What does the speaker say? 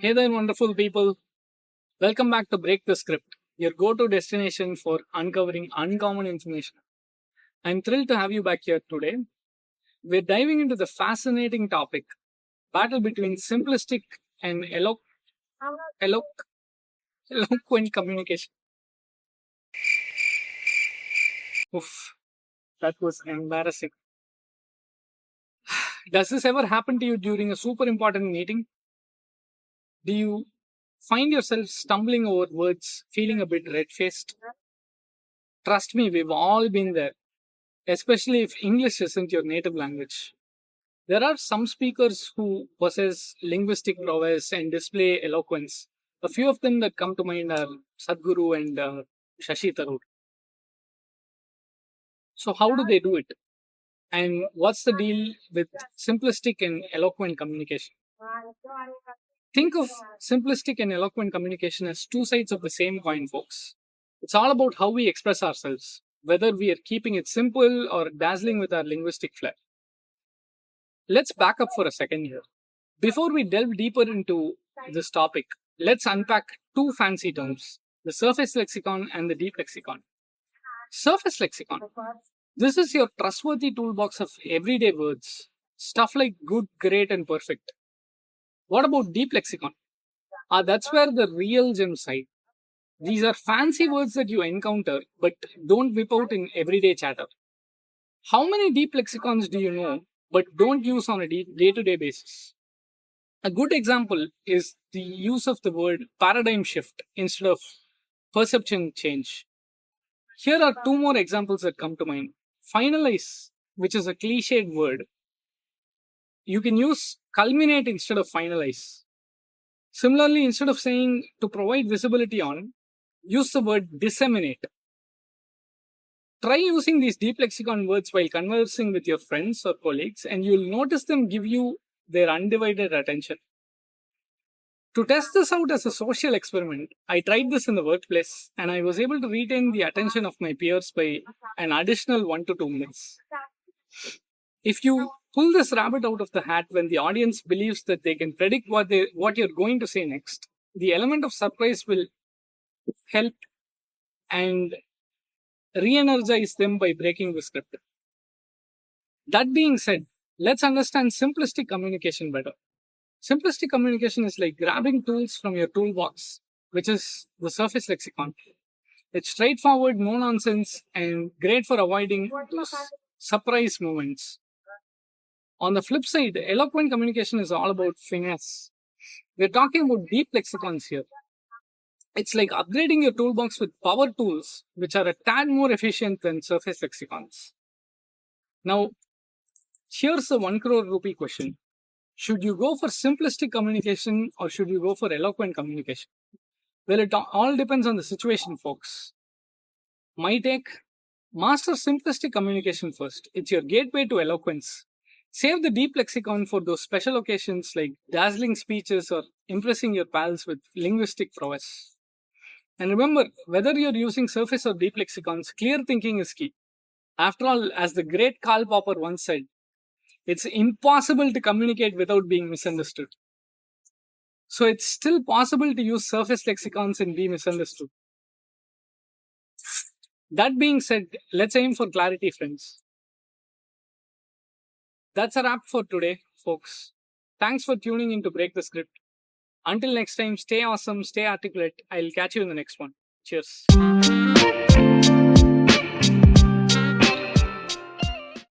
Hey there, wonderful people. Welcome back to Break the Script, your go to destination for uncovering uncommon information. I'm thrilled to have you back here today. We're diving into the fascinating topic battle between simplistic and elo- eloquent communication. Oof, that was embarrassing. Does this ever happen to you during a super important meeting? Do you find yourself stumbling over words, feeling a bit red faced? Trust me, we've all been there, especially if English isn't your native language. There are some speakers who possess linguistic prowess and display eloquence. A few of them that come to mind are Sadhguru and Shashi Tharoor. So, how do they do it? And what's the deal with simplistic and eloquent communication? Think of simplistic and eloquent communication as two sides of the same coin, folks. It's all about how we express ourselves, whether we are keeping it simple or dazzling with our linguistic flair. Let's back up for a second here. Before we delve deeper into this topic, let's unpack two fancy terms, the surface lexicon and the deep lexicon. Surface lexicon. This is your trustworthy toolbox of everyday words, stuff like good, great, and perfect. What about deep lexicon? That's where the real gems hide. These are fancy words that you encounter but don't whip out in everyday chatter. How many deep lexicons do you know but don't use on a day to day basis? A good example is the use of the word paradigm shift instead of perception change. Here are two more examples that come to mind. Finalize, which is a cliched word. You can use culminate instead of finalize. Similarly, instead of saying to provide visibility on, use the word disseminate. Try using these deep lexicon words while conversing with your friends or colleagues, and you'll notice them give you their undivided attention. To test this out as a social experiment, I tried this in the workplace and I was able to retain the attention of my peers by an additional 1 to 2 minutes. If you pull this rabbit out of the hat when the audience believes that they can predict what you're going to say next, the element of surprise will help and re-energize them by breaking the script. That being said, let's understand simplistic communication better. Simplistic communication is like grabbing tools from your toolbox, which is the surface lexicon. It's straightforward, no nonsense, and great for avoiding those surprise moments. On the flip side, eloquent communication is all about finesse. We're talking about deep lexicons here. It's like upgrading your toolbox with power tools, which are a tad more efficient than surface lexicons. Now, here's the 1 crore rupee question. Should you go for simplistic communication or should you go for eloquent communication? Well, it all depends on the situation, folks. My take, master simplistic communication first. It's your gateway to eloquence. Save the deep lexicon for those special occasions like dazzling speeches or impressing your pals with linguistic prowess. And remember, whether you're using surface or deep lexicons, clear thinking is key. After all, as the great Karl Popper once said, it's impossible to communicate without being misunderstood. So it's still possible to use surface lexicons and be misunderstood. That being said, let's aim for clarity, friends. That's a wrap for today, folks. Thanks for tuning in to Break the Script. Until next time, stay awesome, stay articulate. I'll catch you in the next one. Cheers.